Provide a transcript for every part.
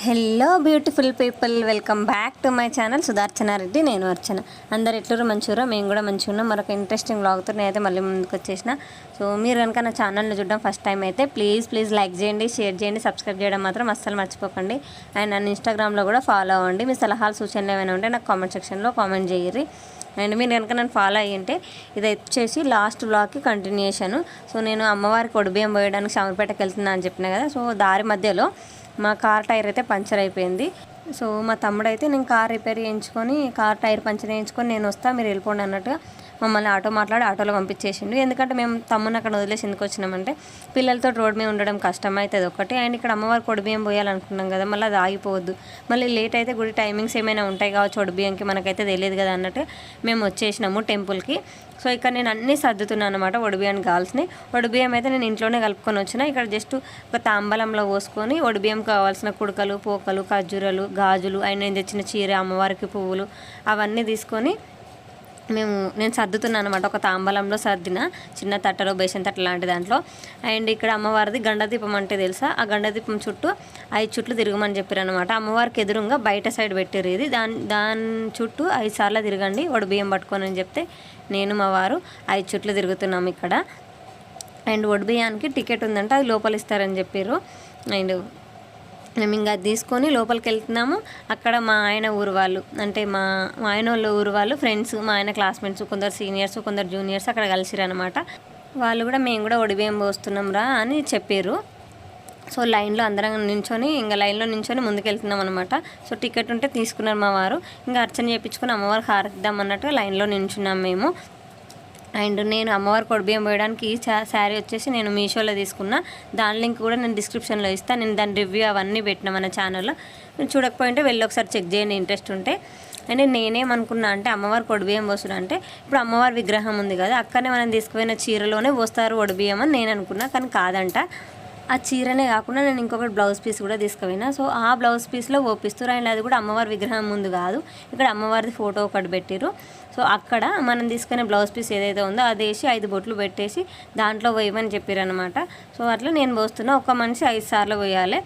Hello beautiful people, welcome back to my channel Sudarshana Reddy. నేను అర్చన. అందరు ఎట్లూరు మంచిగా, మేము కూడా మంచిగా ఉన్నాం. మరొక ఇంట్రెస్టింగ్ వ్లాగ్తో నేనైతే మళ్ళీ ముందుకు వచ్చేసిన. సో మీరు కనుక నా ఛానల్ని చూడడం ఫస్ట్ టైం అయితే ప్లీజ్ లైక్ చేయండి, షేర్ చేయండి, సబ్స్క్రైబ్ చేయడం మాత్రం అస్సలు మర్చిపోకండి. అండ్ నన్ను ఇన్స్టాగ్రామ్లో కూడా ఫాలో అవ్వండి. మీ సలహాలు సూచనలు ఏమైనా ఉంటే నాకు కామెంట్ సెక్షన్లో కామెంట్ చేయర్రి. అండ్ మీరు కనుక నన్ను ఫాలో అయ్యింటే ఇది వచ్చేసి లాస్ట్ వ్లాగ్కి కంటిన్యూషన్. సో నేను అమ్మవారికి ఒడిబియ్యం పోయడానికి శామర్పేటకి వెళ్తున్నా అని చెప్పిన కదా. సో దారి మధ్యలో మా కార్ టైర్ అయితే పంచర్ అయిపోయింది. సో మా తమ్ముడు అయితే నేను కార్ రిపేర్ చేయించుకొని కార్ టైర్ పంచర్ చేయించుకొని నేను వస్తా, మీరు వెళ్ళిపోండి అన్నట్టుగా మమ్మల్ని ఆటో మాట్లాడి ఆటోలో పంపించేసిండు. ఎందుకంటే మేము తమ్ముని అక్కడ వదిలేసి ఎందుకు వచ్చినామంటే పిల్లలతో రోడ్ మీద ఉండడం కష్టం అవుతుంది ఒకటి. అండ్ ఇక్కడ అమ్మవారికి ఒడిబియ్యం పోయాలనుకున్నాం కదా, మళ్ళీ అది ఆగిపోవద్దు, మళ్ళీ లేట్ అయితే గుడి టైమింగ్స్ ఏమైనా ఉంటాయి కావచ్చు ఒడిబియ్యంకి, మనకైతే తెలియదు కదా అన్నట్టు మేము వచ్చేసినాము టెంపుల్కి. సో ఇక్కడ నేను అన్నీ సర్దుతున్నాను అనమాట ఒడిబియ్యానికి కావాల్సినవి. ఒడిబియ్యం అయితే నేను ఇంట్లోనే కలుపుకొని వచ్చిన. ఇక్కడ జస్ట్ ఒక తాంబలంలో పోసుకొని ఒడిబియ్యం కావాల్సిన కుడకలు, పోకలు, ఖర్జూరాలు, గాజులు, అండ్ నేను తెచ్చిన చీర, అమ్మవారికి పువ్వులు అవన్నీ తీసుకొని నేను సర్దుతున్నాను అనమాట. ఒక తాంబలంలో సర్దిన చిన్న తట్టలో, బేసన్ తట్ట లాంటి దాంట్లో. అండ్ ఇక్కడ అమ్మవారిది గండదీపం అంటే తెలుసా, ఆ గండదీపం చుట్టూ 5 చుట్లు తిరగమని చెప్పారు అనమాట. అమ్మవారికి ఎదురుగా బయట సైడ్ పెట్టారు ఇది. దాని చుట్టూ 5 సార్లు తిరగండి ఒడిబియ్యం పట్టుకొని అని చెప్తే నేను మా వారు 5 చుట్లు తిరుగుతున్నాము ఇక్కడ. అండ్ ఒడిబియ్యానికి టికెట్ ఉందంటే అది లోపల ఇస్తారని చెప్పారు. అండ్ మేము ఇంకా తీసుకొని లోపలికి వెళ్తున్నాము. అక్కడ మా ఆయన ఊరు వాళ్ళు, అంటే మా ఆయన వాళ్ళ ఊరు వాళ్ళు ఫ్రెండ్స్, మా ఆయన క్లాస్మేట్స్, కొందరు సీనియర్స్, కొందరు జూనియర్స్ అక్కడ కలిసిరనమాట. వాళ్ళు కూడా మేము కూడా ఒడిబియ్యం పోస్తున్నాం రా అని చెప్పారు. సో లైన్లో అందరం లైన్లో నించొని ముందుకు వెళ్తున్నాం అనమాట. సో టికెట్ ఉంటే తీసుకున్నారు మా వారు. ఇంకా అర్చన చేయించుకొని అమ్మవారికి హారతిద్దాం అన్నట్టుగా లైన్లో నించున్నాం మేము. అండ్ నేను అమ్మవారికి ఒడిబియ్యం పోయడానికి ఈ శారీ వచ్చేసి నేను మీషోలో తీసుకున్నా. దాని లింక్ కూడా నేను డిస్క్రిప్షన్లో ఇస్తాను. నేను దాని రివ్యూ అవన్నీ పెట్టినా మన ఛానల్లో. నేను చూడకపోయింటే వెళ్ళి ఒకసారి చెక్ చేయండి ఇంట్రెస్ట్ ఉంటే. అండ్ నేనేమనుకున్నా అంటే అమ్మవారికి ఒడిబియ్యం పోసుడు అంటే ఇప్పుడు అమ్మవారి విగ్రహం ఉంది కదా, అక్కడనే మనం తీసుకుపోయిన చీరలోనే పోస్తారు ఒడిబియ్యం అని నేను అనుకున్నా. కానీ కాదంట. ఆ చీరనే కాకుండా నేను ఇంకొకటి బ్లౌజ్ పీస్ కూడా తీసుకుపోయినా. సో ఆ బ్లౌజ్ పీస్లో ఓపిస్తారు. అండ్ అది కూడా అమ్మవారి విగ్రహం ముందు కాదు, ఇక్కడ అమ్మవారిది ఫోటో ఒకటి పెట్టిరు. సో అక్కడ మనం తీసుకునే బ్లౌజ్ పీస్ ఏదైతే ఉందో అది వేసి 5 బొట్లు పెట్టేసి దాంట్లో వేయమని చెప్పారనమాట. సో అట్లా నేను పోస్తున్నా. ఒక మనిషి 5 సార్లు పోయాలి.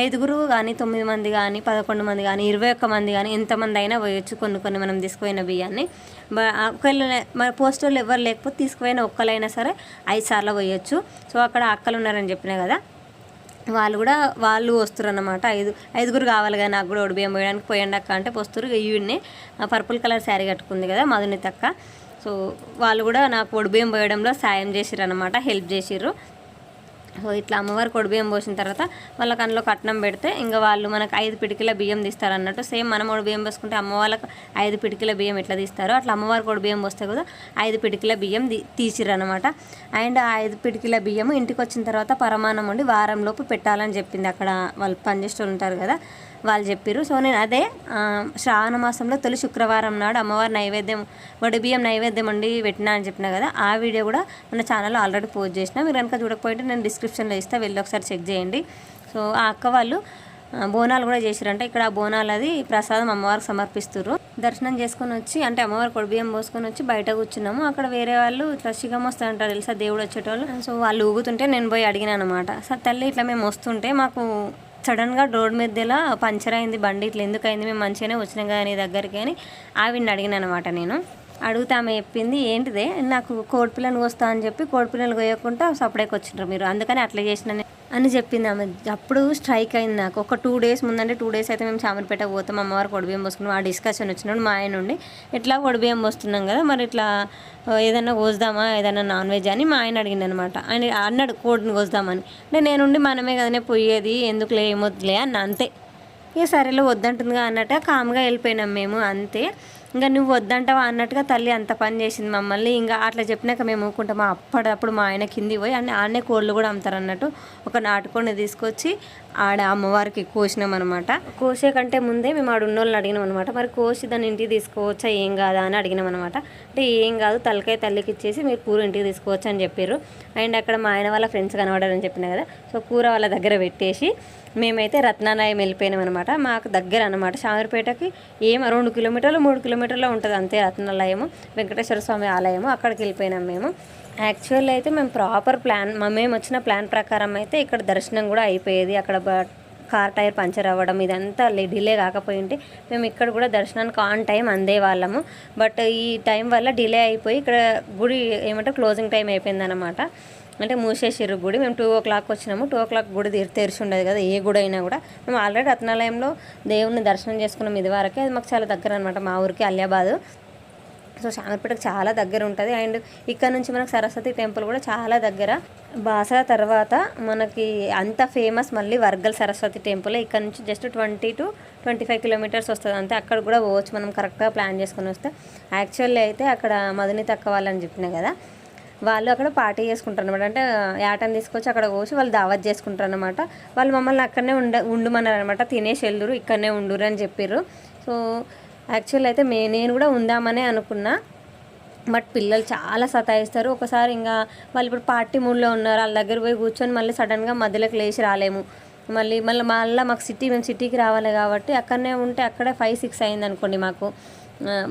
5గురు కానీ, 9 మంది కానీ, 11 మంది కానీ, 21 మంది కానీ, ఎంతమంది అయినా పోయొచ్చు కొన్ని మనం తీసుకుపోయిన బియ్యాన్ని. ఒకవేళ మన పోస్టర్లు ఎవరు లేకపోతే తీసుకుపోయిన ఒక్కలైనా సరే 5 సార్లు పోయొచ్చు. సో అక్కడ అక్కలు ఉన్నారని చెప్పినా కదా, వాళ్ళు వస్తారు అన్నమాట. 5గురు కావాలి కదా నాకు కూడా ఒడిబియ్యం పోయడానికి. పోయండి అక్క అంటే పోస్తారు. ఈవిడ్ని పర్పుల్ కలర్ శారీ కట్టుకుంది కదా మధుని తక్క. సో వాళ్ళు కూడా నాకు ఒడిబియ్యం పోయడంలో సాయం చేసిర్రు అనమాట, హెల్ప్ చేసిర్రు. సో ఇట్లా అమ్మవారికి ఒడిబియ్యం పోసిన తర్వాత వాళ్ళకి అందులో కట్నం పెడితే ఇంకా వాళ్ళు మనకు 5 పిడికిల బియ్యం తీస్తారు అన్నట్టు. సేమ్ మనం ఒడిబియ్యం పోసుకుంటే అమ్మ వాళ్ళకి 5 పిడికిల బియ్యం ఎట్లా తీస్తారో అట్లా అమ్మవారికి ఒడిబియ్యం పోస్తే కూడా 5 పిడికిల బియ్యం తీసిర్రు అనమాట. అండ్ ఆ 5 పిడికిల బియ్యం ఇంటికి వచ్చిన తర్వాత పరమాన్నం వండి వారంలోపు పెట్టాలని చెప్పింది అక్కడ వాళ్ళు పనిచేస్తూ ఉంటారు కదా, వాళ్ళు చెప్పారు. సో నేను అదే శ్రావణ మాసంలో తొలి శుక్రవారం నాడు అమ్మవారి నైవేద్యం ఒడిబియ్యం నైవేద్యం వండి పెట్టినా అని చెప్పినా కదా, ఆ వీడియో కూడా మన ఛానల్లో ఆల్రెడీ పోస్ట్ చేసిన. మీరు కనుక చూడకపోయింటే నేను డిస్క్రిప్షన్లో ఇస్తా, వెళ్ళి ఒకసారి చెక్ చేయండి. సో ఆ అక్క వాళ్ళు బోనాలు కూడా చేసిరంట. ఇక్కడ ఆ బోనాలు అది ప్రసాదం అమ్మవారికి సమర్పిస్తారు. దర్శనం చేసుకొని వచ్చి అంటే అమ్మవారికి ఒడిబియ్యం పోసుకొని వచ్చి బయట కూర్చున్నాము. అక్కడ వేరే వాళ్ళు ఇట్లా శిగం వస్తారంటారు తెలుసా, దేవుడు వచ్చేటోళ్ళు. సో వాళ్ళు ఊగుతుంటే నేను పోయి అడిగినా అనమాట. సార్ తల్లి ఇట్లా మేము వస్తుంటే మాకు సడన్గా రోడ్ మధ్యలో పంచర్ అయింది బండి, ఇట్లా ఎందుకు అయింది, మేము మంచిగానే వచ్చినాం కదా నీ దగ్గరికి అని ఆవిడని అడిగిన అనమాట. నేను అడిగితే ఆమె చెప్పింది ఏంటిదే, నాకు కోడిపిల్లని కోస్తా అని చెప్పి కోడిపిల్లలు కోయకుండా సపరేట్గా వచ్చిండ్రు మీరు, అందుకని అట్లా చేసిన అని చెప్పింది ఆమె. అప్పుడు స్ట్రైక్ అయింది నాకు. ఒక 2 డేస్ ముందంటే 2 డేస్ అయితే మేము శామర్పేట పోతాం అమ్మవారికి ఒడిబియ్యం పోసుకున్నాం. ఆ డిస్కషన్ వచ్చినప్పుడు మా ఆయన నుండి ఇట్లా ఒడిబియ్యం పోస్తున్నాం కదా, మరి ఇట్లా ఏదైనా కోద్దామా, ఏదైనా నాన్ వెజ్ అని మా ఆయన అడిగింది అనమాట. ఆయన అన్నాడు కోడిని కోద్దామని. నేనుండి మనమే కదనే పోయేది, ఎందుకులే ఏమొద్దులే అన్న అంతే. ఇక సరేలే వద్దంటుందిగా అన్నట్టుగా కామ్గా వెళ్ళిపోయినాం మేము అంతే. ఇంకా నువ్వు వద్దంటావా అన్నట్టుగా తల్లి అంత పని చేసింది మమ్మల్ని. ఇంకా అట్లా చెప్పినాక మేము ఊరుకుంటాం. అప్పుడప్పుడు మా ఆయన కింది పోయి ఆడనే కోళ్ళు కూడా అమ్ముతారు అన్నట్టు ఒక నాటుకోడిని తీసుకొచ్చి ఆడ అమ్మవారికి కోసినాం అనమాట. కోసే కంటే ముందే మేము ఆడ ఉన్నోళ్ళని అడిగినాం అనమాట. మరి కోసి దాన్ని ఇంటికి తీసుకోవచ్చా ఏం కాదా అని అడిగినాం అనమాట. అంటే ఏం కాదు, తలకాయ తల్లికి ఇచ్చేసి మీరు కూర ఇంటికి తీసుకోవచ్చు అని చెప్పారు. అండ్ అక్కడ మా ఆయన వాళ్ళ ఫ్రెండ్స్ కనబడారని చెప్పిన కదా, సో కూర వాళ్ళ దగ్గర పెట్టేసి మేమైతే రత్నాలయం వెళ్ళిపోయినాం అనమాట. మాకు దగ్గర అనమాట శామర్పేటకి 2 కిలోమీటర్లు 3 కిలోమీటర్లో ఉంటుంది అంతే రత్నాలయము, వెంకటేశ్వర స్వామి ఆలయము. అక్కడికి వెళ్ళిపోయినాం మేము. యాక్చువల్ అయితే మేము ప్రాపర్ ప్లాన్ మేము వచ్చిన ప్లాన్ ప్రకారం అయితే ఇక్కడ దర్శనం కూడా అయిపోయేది. అక్కడ కార్ టైర్ పంచర్ అవ్వడం ఇదంతా డిలే కాకపోయింటే మేము ఇక్కడ కూడా దర్శనానికి ఆన్ టైం అందే వాళ్ళము. బట్ ఈ టైం వల్ల డిలే అయిపోయి ఇక్కడ గుడి ఏమంటే క్లోజింగ్ టైం అయిపోయిందన్నమాట. అంటే మూసేసిర్రు గుడి. మేము 2 o'clock వచ్చినాము. 2 o'clock గుడి తెరిచి ఉండదు కదా, ఏ గుడి అయినా కూడా. మేము ఆల్రెడీ రత్నాలయంలో దేవుణ్ణి దర్శనం చేసుకున్నాం ఇదివరకే. అది మాకు చాలా దగ్గర అనమాట, మా ఊరికి అలియాబాద్. సో శామర్పేటకు చాలా దగ్గర ఉంటుంది. అండ్ ఇక్కడ నుంచి మనకు సరస్వతి టెంపుల్ కూడా చాలా దగ్గర. బాసర తర్వాత మనకి అంత ఫేమస్ మళ్ళీ వర్గల్ సరస్వతి టెంపుల్. ఇక్కడ నుంచి జస్ట్ 20 to 25 kilometers వస్తుంది అంతే. అక్కడ కూడా పోవచ్చు మనం కరెక్ట్గా ప్లాన్ చేసుకుని వస్తే. యాక్చువల్లీ అయితే అక్కడ మధుని తక్క వాళ్ళని చెప్పినా కదా, వాళ్ళు అక్కడ పార్టీ చేసుకుంటారు అనమాట. అంటే యాటని తీసుకొచ్చి అక్కడ కోసి వాళ్ళు దావత్ చేసుకుంటారు అనమాట. వాళ్ళు మమ్మల్ని అక్కడనే ఉండమన్నారు అనమాట. తినేసి వెళ్దురు, ఇక్కడనే ఉండురు అని చెప్పారు. సో యాక్చువల్ అయితే నేను కూడా ఉందామనే అనుకున్నా. బట్ పిల్లలు చాలా సతాయిస్తారు. ఒకసారి ఇంకా వాళ్ళు ఇప్పుడు పార్టీ మూడ్లో ఉన్నారు, వాళ్ళ దగ్గర పోయి కూర్చొని మళ్ళీ సడన్గా మధ్యలోకి లేచి రాలేము. మళ్ళీ మాకు మేము సిటీకి రావాలి కాబట్టి అక్కడనే ఉంటే అక్కడే 5-6 అయింది అనుకోండి మాకు.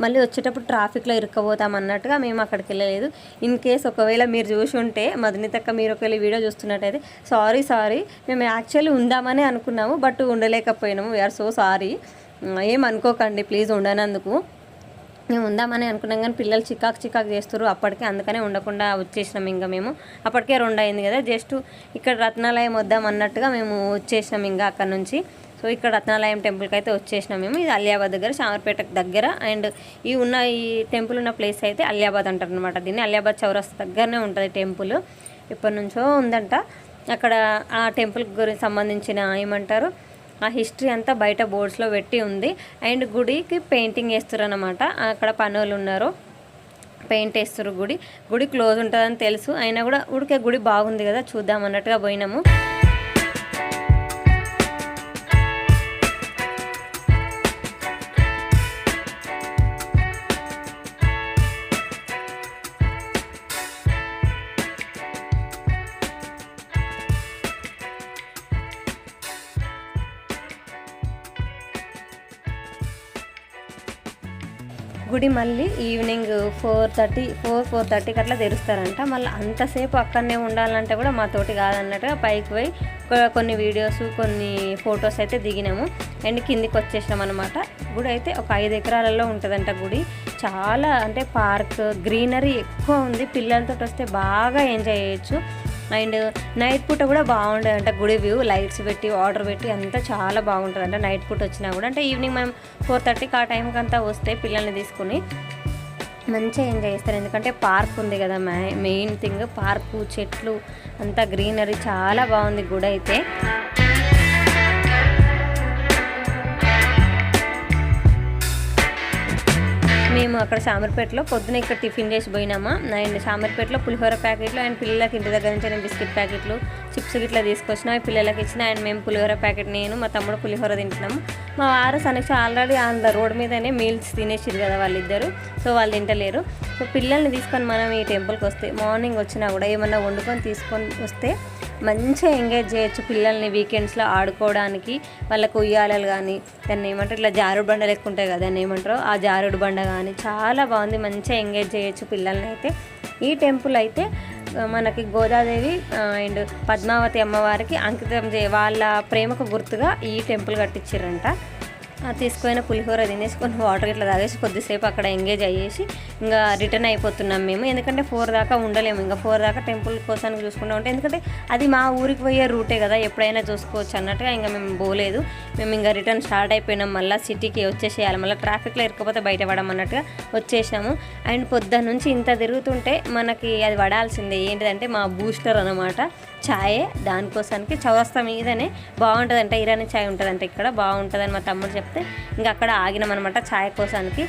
మళ్ళీ వచ్చేటప్పుడు ట్రాఫిక్లో ఇరుక్కపోతాం అన్నట్టుగా మేము అక్కడికి వెళ్ళలేదు. ఇన్ కేస్ ఒకవేళ మీరు చూసి ఉంటే మధునితక్క, మీరు ఒకవేళ వీడియో చూస్తున్నట్టయితే సారీ, మేము యాక్చువల్లీ ఉందామని అనుకున్నాము బట్ ఉండలేకపోయినాము. వీఆర్ సో సారీ, ఏమనుకోకండి ప్లీజ్ ఉండనందుకు. మేము ఉందామని అనుకున్నాం కానీ పిల్లలు చికాకు చేస్తారు అప్పటికే, అందుకనే ఉండకుండా వచ్చేసినాం. ఇంకా మేము అప్పటికే 2 అయింది కదా, జస్ట్ ఇక్కడ రత్నాలయం వద్దాం అన్నట్టుగా మేము వచ్చేసినాం ఇంకా అక్కడ నుంచి. సో ఇక్కడ రత్నాలయం టెంపుల్కి అయితే వచ్చేసినాం మేము. ఇది అలియాబాద్ దగ్గర, శామర్పేటకు దగ్గర. అండ్ ఈ టెంపుల్ ఉన్న ప్లేస్ అయితే అలియాబాద్ అంటారు అనమాట. దీన్ని అలియాబాద్ చౌరస్తా దగ్గరనే ఉంటుంది టెంపుల్. ఎప్పటి నుంచో ఉందంట అక్కడ. ఆ టెంపుల్ గురించి సంబంధించిన ఏమంటారు ఆ హిస్టరీ అంతా బయట బోర్డ్స్లో పెట్టి ఉంది. అండ్ గుడికి పెయింటింగ్ వేస్తారు అనమాట. అక్కడ పనులు ఉన్నారు, పెయింట్ వేస్తారు. గుడి క్లోజ్ ఉంటుందని తెలుసు, అయినా కూడా ఉడికే గుడి బాగుంది కదా చూద్దాం అన్నట్టుగా పోయినాము. గుడి మళ్ళీ ఈవినింగ్ 4:30కి అట్లా తెరుస్తారంట. మళ్ళీ అంతసేపు అక్కడనే ఉండాలంటే కూడా మాతోటి కాదన్నట్టుగా పైకి పోయి కొన్ని వీడియోస్, కొన్ని ఫొటోస్ అయితే దిగినాము. అండ్ కిందికి వచ్చేసినాం అనమాట. గుడి అయితే ఒక 5 ఎకరాలలో ఉంటుందంట గుడి. చాలా అంటే పార్క్, గ్రీనరీ ఎక్కువ ఉంది. పిల్లలతో వస్తే బాగా ఎంజాయ్ చేయొచ్చు. అండ్ నైట్ పూట కూడా బాగుంటుంది అంట గుడి వ్యూ. లైట్స్ పెట్టి ఆర్డర్ పెట్టి అంతా చాలా బాగుంటుంది అంట నైట్ పూట వచ్చినా కూడా. అంటే ఈవినింగ్ మనం 4:30కి ఆ టైంకి అంతా వస్తే పిల్లల్ని తీసుకుని మంచిగా ఎంజాయ్ చేస్తారు. ఎందుకంటే పార్క్ ఉంది కదా, మెయిన్ థింగ్ పార్కు, చెట్లు అంతా గ్రీనరీ చాలా బాగుంది గుడి అయితే. మేము అక్కడ శామర్పేటలో పొద్దున ఇక్కడ టిఫిన్ చేసి పోయినామా. అండ్ శామర్పేటలో పులిహోర ప్యాకెట్లు అండ్ పిల్లలకి ఇంటి దగ్గర నుంచి నేను బిస్కెట్ ప్యాకెట్లు, చిప్స్ గిట్లా తీసుకొచ్చిన పిల్లలకి ఇచ్చిన. అండ్ మేము పులిహోర ప్యాకెట్, నేను మా తమ్ముడు పులిహోర తింటున్నాము. మా వారు సమీక్ష ఆల్రెడీ రోడ్ మీదనే మీల్స్ తినేసిరు కదా వాళ్ళిద్దరు, సో వాళ్ళు తింటలేరు. సో పిల్లల్ని తీసుకొని మనం ఈ టెంపుల్కి వస్తే మార్నింగ్ వచ్చినా కూడా ఏమన్నా వండుకొని తీసుకొని వస్తే మంచిగా ఎంగేజ్ చేయొచ్చు పిల్లల్ని. వీకెండ్స్లో ఆడుకోవడానికి వాళ్ళకు ఉయ్యాలలు కానీ, దాన్ని ఏమంటారు ఇట్లా జారుడు బండ లెక్క ఉంటాయి కదా, దాన్ని ఏమంటారో ఆ జారుడు బండ కానీ చాలా బాగుంది. మంచిగా ఎంగేజ్ చేయొచ్చు పిల్లల్ని అయితే. ఈ టెంపుల్ అయితే మనకి గోదాదేవి అండ్ పద్మావతి అమ్మవారికి అంకితం వాళ్ళ ప్రేమకు గుర్తుగా ఈ టెంపుల్ కట్టించారంట. తీసుకున్న పులిహోర తినేసుకొని వాటర్ ఇట్లా తాగేసి కొద్దిసేపు అక్కడ ఎంగేజ్ అయ్యేసి ఇంకా రిటర్న్ అయిపోతున్నాం మేము. ఎందుకంటే 4 దాకా ఉండలేము, ఇంకా 4 దాకా టెంపుల్ కోసానికి చూసుకుంటూ ఉంటాం. ఎందుకంటే అది మా ఊరికి పోయే రూటే కదా, ఎప్పుడైనా చూసుకోవచ్చు అన్నట్టుగా ఇంకా మేము పోలేదు. మేము ఇంకా రిటర్న్ స్టార్ట్ అయిపోయినాం. మళ్ళీ సిటీకి వచ్చేసేయాలి, మళ్ళీ ట్రాఫిక్లో ఇరకపోతే బయటపడడం అన్నట్టుగా వచ్చేసినాము. అండ్ పొద్దున్న నుంచి ఇంత తిరుగుతుంటే మనకి అది పడాల్సిందే. ఏంటిదంటే మా బూస్టర్ అనమాట, ఛాయ్. దానికోసానికి చౌరస్తా మీదనే బాగుంటుందంట, ఇరానీ ఛాయ్ ఉంటుందంట ఇక్కడ, బాగుంటుందని మా తమ్ముడు చెప్తే ఇంకా అక్కడ ఆగినాం అనమాట ఛాయ్ కోసానికి.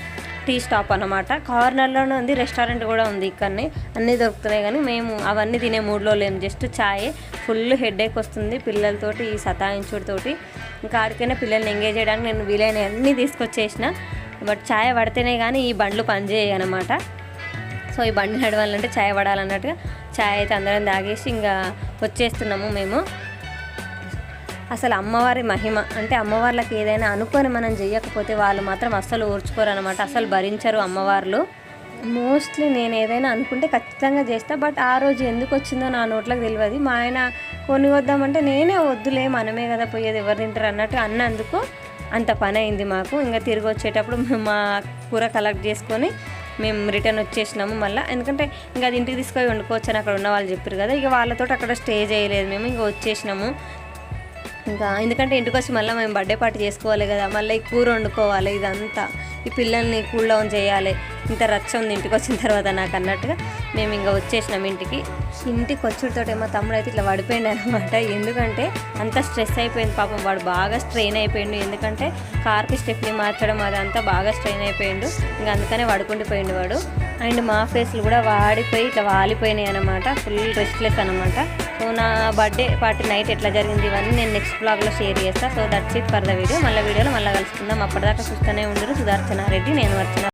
టీ స్టాప్ అనమాట, కార్నర్లోనే ఉంది. రెస్టారెంట్ కూడా ఉంది, ఇక్కడనే అన్నీ దొరుకుతున్నాయి. కానీ మేము అవన్నీ తినే మూడ్లో లేము, జస్ట్ ఛాయ్. ఫుల్ హెడేక్ వస్తుంది పిల్లలతోటి, ఈ సతాయించుడితోటి. ఇంకా ఆడికైనా పిల్లల్ని ఎంగేజ్ చేయడానికి నేను వీలైన అన్నీ తీసుకొచ్చేసిన. బట్ ఛాయ్ పడితేనే కానీ ఈ బండ్లు పనిచేయాయి అనమాట. సో ఈ బండి నడవాలంటే ఛాయ్ పడాలన్నట్టుగా ఛాయ్ అయితే అందరం తాగేసి ఇంకా వచ్చేస్తున్నాము మేము. అసలు అమ్మవారి మహిమ అంటే అమ్మవార్లకి ఏదైనా అనుకొని మనం చేయకపోతే వాళ్ళు మాత్రం అస్సలు ఓర్చుకోరు అనమాట, అసలు భరించరు అమ్మవార్లు. మోస్ట్లీ నేను ఏదైనా అనుకుంటే ఖచ్చితంగా చేస్తా. బట్ ఆ రోజు ఎందుకు వచ్చిందో నా నోట్లోకి తెలియదు. మా ఆయన కొనివద్దామంటే నేనే వద్దులే మనమే కదా పోయేది, ఎవరు తింటారు అన్నట్టు అన్నందుకు అంత పని అయింది మాకు. ఇంకా తిరిగి వచ్చేటప్పుడు మా కూర కలెక్ట్ చేసుకొని మేము రిటర్న్ వచ్చేసినాము మళ్ళీ. ఎందుకంటే ఇంకా అది ఇంటికి తీసుకొని వండుకోవచ్చు అని అక్కడ ఉన్న వాళ్ళు చెప్పారు కదా, ఇక వాళ్ళతో అక్కడ స్టే చేయలేదు మేము, ఇంకా వచ్చేసినాము. ఇంకా ఎందుకంటే ఇంటికి వచ్చి మళ్ళీ మేము బర్త్డే పార్టీ చేసుకోవాలి కదా, మళ్ళీ ఈ కూర వండుకోవాలి, ఇదంతా ఈ పిల్లల్ని కూల్ డౌన్ చేయాలి, ఇంత రచ్చ ఉంది ఇంటికి వచ్చిన తర్వాత నాకు అన్నట్టుగా మేము ఇంకా వచ్చేసినాం ఇంటికి. ఇంటికి వచ్చేటతో మా తమ్ముడు అయితే ఇట్లా పడిపోయింది అనమాట. ఎందుకంటే అంత స్ట్రెస్ అయిపోయింది పాపం, వాడు బాగా స్ట్రెయిన్ అయిపోయిండు. ఎందుకంటే కార్కి స్టెప్ని మార్చడం అదంతా బాగా స్ట్రెయిన్ అయిపోయిండు, ఇంకా అందుకనే పడుకుండిపోయిండు వాడు. అండ్ మా ఫేస్లు కూడా వాడిపోయి ఇట్లా వాలిపోయినాయి అనమాట, ఫుల్ రెస్ట్లెస్ అనమాట. సో నా బర్త్డే పార్టీ నైట్ ఎట్లా జరిగింది ఇవన్నీ నేను నెక్స్ట్ బ్లాగ్లో షేర్ చేస్తాను. So that's it for the video. మళ్ళీ వీడియోలో మళ్ళీ కలుసుకుందాం. అప్పటిదాకా చూస్తూనే ఉండరు సుదర్శన రెడ్డి, నేను అర్చన.